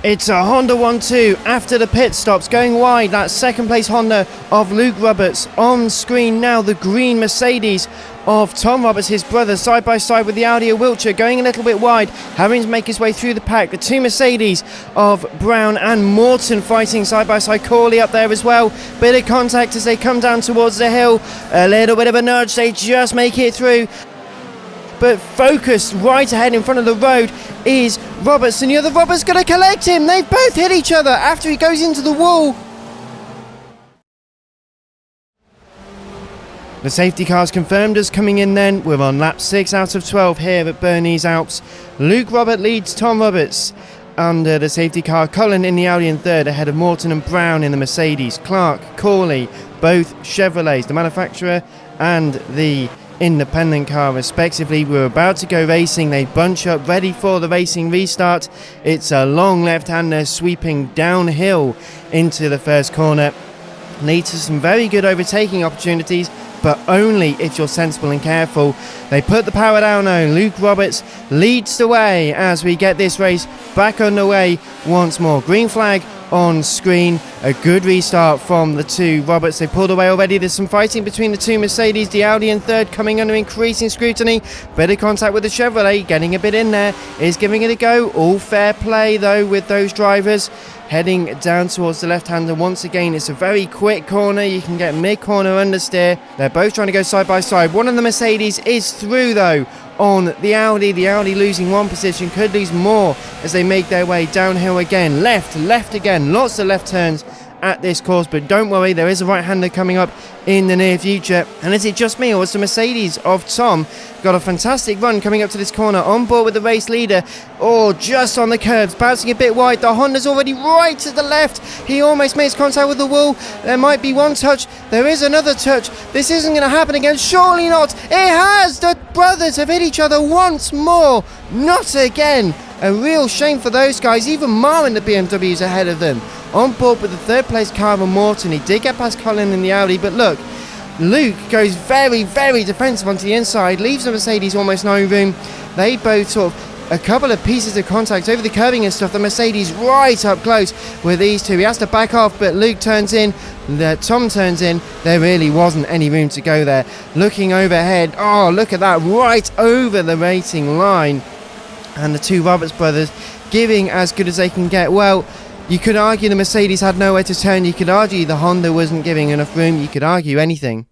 It's a Honda 1-2 after the pit stops, going wide. That second place Honda of Luke Roberts. On screen now the green Mercedes of Tom Roberts, his brother, side by side with the Audi of Wiltshire, going a little bit wide, having to make his way through the pack. The two Mercedes of Brown and Morton fighting side by side. Corley up there as well. Bit of contact as they come down towards the hill. A little bit of a nudge, they just make it through. But focused right ahead in front of the road is Roberts, and the other Roberts going to collect him. They've both hit each other after he goes into the wall. The safety car's confirmed as coming in then. We're on lap 6 out of 12 here at Bernese Alps. Luke Roberts leads Tom Roberts under the safety car. Cullen in the Audi in third, ahead of Morton and Brown in the Mercedes. Clark, Corley, both Chevrolets, the manufacturer and the independent car respectively. We're about to go racing. They bunch up ready for the racing restart. It's a long left-hander sweeping downhill into the first corner. Leads to some very good overtaking opportunities, but only if you're sensible and careful. They put the power down though. Luke Roberts leads the way as we get this race back underway once more. Green flag on screen. A good restart from the two Roberts. They pulled away already. There's some fighting between the two Mercedes. The Audi in third coming under increasing scrutiny. Better contact with the Chevrolet, getting a bit in there, is giving it a go. All fair play though with those drivers. Heading down towards the left-hander once again. It's a very quick corner. You can get mid-corner understeer. They're both trying to go side by side. One of the Mercedes is through though on the Audi. The Audi losing one position, could lose more as they make their way downhill again. Left again. Lots of left turns at this course, but don't worry, there is a right-hander coming up in the near future. And is it just me, or was the Mercedes of Tom got a fantastic run coming up to this corner, on board with the race leader, or just on the curbs, bouncing a bit wide? The Honda's already right to the left. He almost makes contact with the wall. There might be one touch. There is another touch. This isn't going to happen again. Surely not. It has. The brothers have hit each other once more. Not again. A real shame for those guys. Even Mar in the BMW is ahead of them. On board with the third place car of Morton. He did get past Colin in the Audi, but look, Luke goes very, very defensive onto the inside, leaves the Mercedes almost no room. They both sort of a couple of pieces of contact over the curbing and stuff. The Mercedes right up close with these two. He has to back off, but Luke turns in. Tom turns in. There really wasn't any room to go there. Looking overhead, oh, look at that, right over the racing line. And the two Roberts brothers giving as good as they can get. Well, you could argue the Mercedes had nowhere to turn. You could argue the Honda wasn't giving enough room. You could argue anything.